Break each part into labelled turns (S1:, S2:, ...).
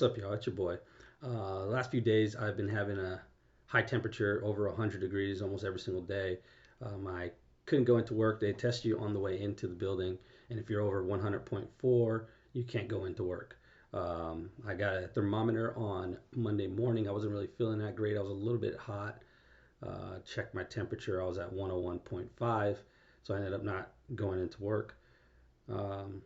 S1: What's up, y'all? It's your boy. Last few days, I've been having a high temperature, over 100 degrees almost every single day. I couldn't go into work. They test you on the way into the building, and if you're over 100.4, you can't go into work. I got a thermometer on Monday morning. I wasn't really feeling that great. I was a little bit hot. Checked my temperature. I was at 101.5, so I ended up not going into work. Um,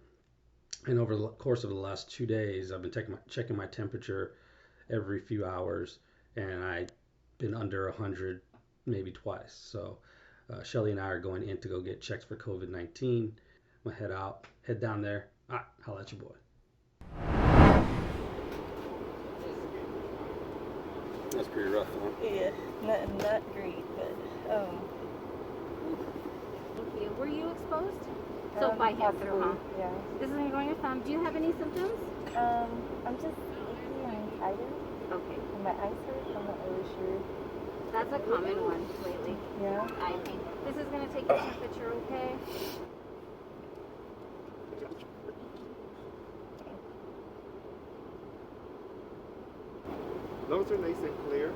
S1: and over the course of the last 2 days, I've been checking my temperature every few hours, and I've been under 100 maybe twice. So Shelly and I are going in to go get checks for COVID-19. I'm gonna head down there. Holla at your boy. That's pretty rough, huh?
S2: Yeah, not great, but
S3: Thank you. Were you exposed? So by hand through, huh?
S2: Yeah.
S3: This is going your thumb. Do you have any symptoms?
S2: I'm just achy and tired,
S3: Okay.
S2: and my eyes hurt. I'm not really sure.
S3: That's a common one lately.
S2: Yeah.
S3: I think. This is going to take your temperature, okay?
S4: Lungs are nice and clear.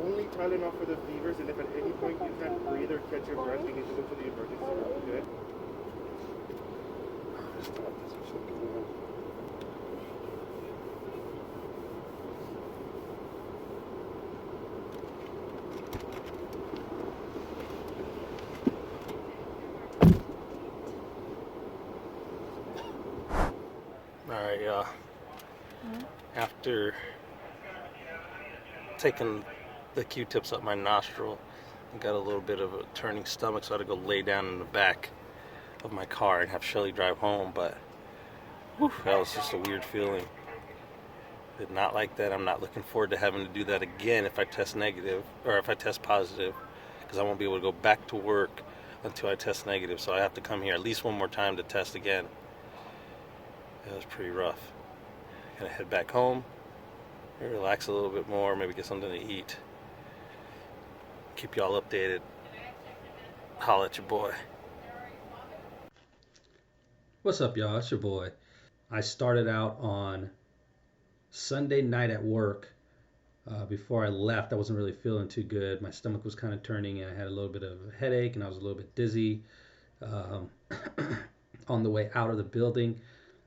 S4: Only Tylenol for the fevers, and if at any point you can't breathe or catch your breath, you need to go to the emergency room, okay? Stop this or something.
S1: All right, y'all. After taking the Q-tips up my nostril, I got a little bit of a turning stomach, so I had to go lay down in the back of my car and have Shelly drive home. But whew, that was just a weird feeling. Did not like that. I'm not looking forward to having to do that again if I test negative or if I test positive, because I won't be able to go back to work until I test negative. So I have to come here at least one more time to test again. It was pretty rough. Gonna head back home, relax a little bit more, maybe get something to eat. Keep y'all updated. Holla at your boy. What's up, y'all? It's your boy. I started out on Sunday night at work. Before I left, I wasn't really feeling too good. My stomach was kind of turning, and I had a little bit of a headache, and I was a little bit dizzy. Um, on the way out of the building,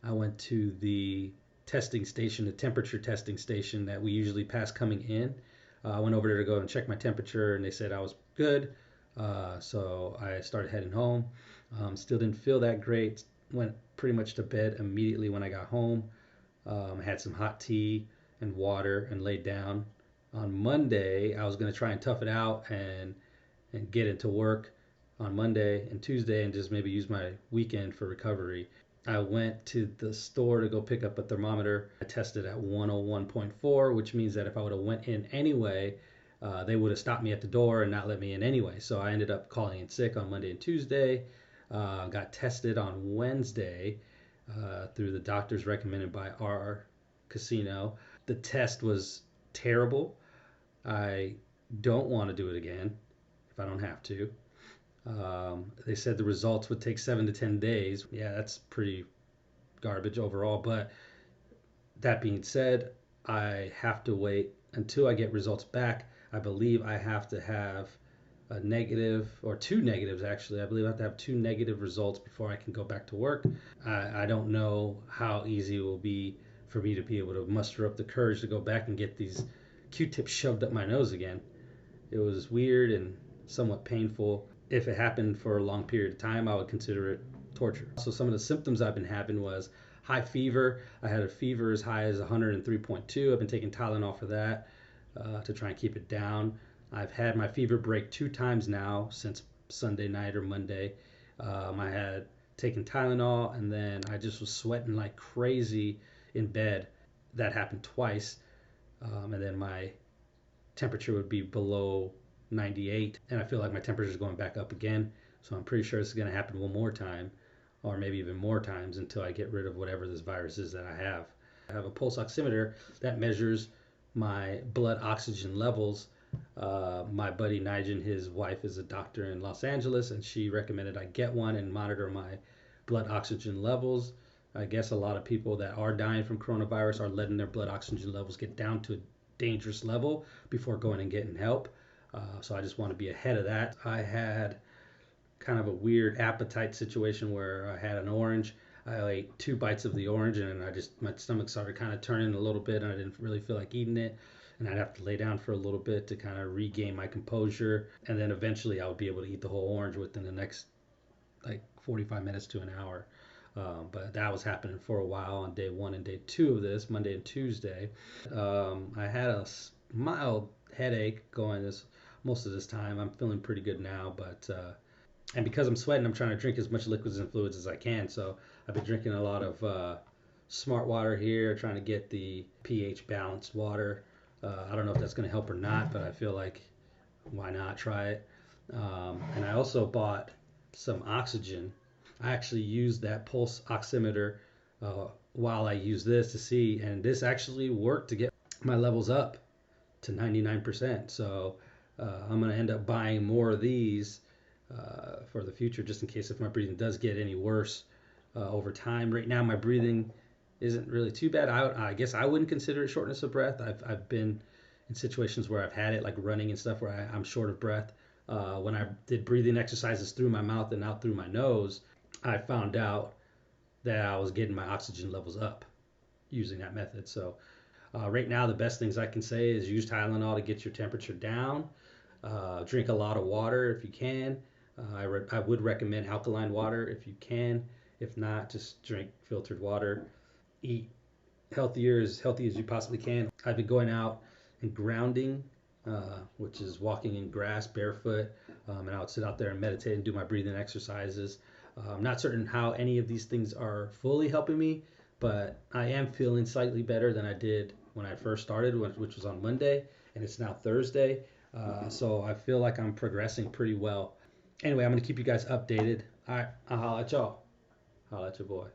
S1: I went to the testing station, the temperature testing station that we usually pass coming in. I went over there to go and check my temperature, and they said I was good. So I started heading home. Still didn't feel that great. Went pretty much to bed immediately when I got home. Had some hot tea and water and laid down. On Monday, I was going to try and tough it out and get into work on Monday and Tuesday and just maybe use my weekend for recovery. I went to the store to go pick up a thermometer. I tested at 101.4, which means that if I would have went in anyway, they would have stopped me at the door and not let me in anyway. So I ended up calling in sick on Monday and Tuesday. Got tested on Wednesday through the doctors recommended by our casino. The test was terrible. I don't want to do it again if I don't have to. They said the results would take 7 to 10 days. Yeah, that's pretty garbage overall. But that being said, I have to wait until I get results back. I believe I have to have a negative or two negatives actually. I believe I have to have two negative results before I can go back to work. I don't know how easy it will be for me to be able to muster up the courage to go back and get these Q-tips shoved up my nose again. It was weird and somewhat painful. If it happened for a long period of time, I would consider it torture. So some of the symptoms I've been having was high fever. I had a fever as high as 103.2. I've been taking Tylenol for that to try and keep it down. I've had my fever break 2 times now since Sunday night or Monday. I had taken Tylenol and then I just was sweating like crazy in bed. That happened twice. And then my temperature would be below 98, and I feel like my temperature is going back up again. So I'm pretty sure this is going to happen one more time, or maybe even more times until I get rid of whatever this virus is that I have. I have a pulse oximeter that measures my blood oxygen levels. My buddy Nigel, his wife is a doctor in Los Angeles, and she recommended I get one and monitor my blood oxygen levels. I guess a lot of people that are dying from coronavirus are letting their blood oxygen levels get down to a dangerous level before going and getting help. So I just want to be ahead of that. I had kind of a weird appetite situation where I had an orange. I ate 2 bites of the orange and my stomach started kind of turning a little bit and I didn't really feel like eating it. And I'd have to lay down for a little bit to kind of regain my composure. And then eventually I would be able to eat the whole orange within the next like 45 minutes to an hour. But that was happening for a while on day 1 and day 2 of this, Monday and Tuesday. I had a mild headache going most of this time. I'm feeling pretty good now, but and because I'm sweating, I'm trying to drink as much liquids and fluids as I can. So I've been drinking a lot of smart water here, trying to get the pH balanced water. I don't know if that's going to help or not, but I feel like why not try it. And I also bought some oxygen. I actually used that pulse oximeter while I used this to see, and this actually worked to get my levels up to 99%. So I'm going to end up buying more of these for the future, just in case if my breathing does get any worse over time. Right now, my breathing isn't really too bad. I guess I wouldn't consider it shortness of breath. I've been in situations where I've had it, like running and stuff, where I'm short of breath. When I did breathing exercises through my mouth and out through my nose, I found out that I was getting my oxygen levels up using that method. So right now, the best things I can say is use Tylenol to get your temperature down. Drink a lot of water if you can. I would recommend alkaline water if you can. If not, just drink filtered water. Eat healthy as you possibly can. I've been going out and grounding, which is walking in grass barefoot, and I would sit out there and meditate and do my breathing exercises. I'm not certain how any of these things are fully helping me, but I am feeling slightly better than I did when I first started, which was on Monday, and it's now Thursday. So I feel like I'm progressing pretty well. Anyway, I'm going to keep you guys updated. All right, I'll holla at y'all. Holla at your boy.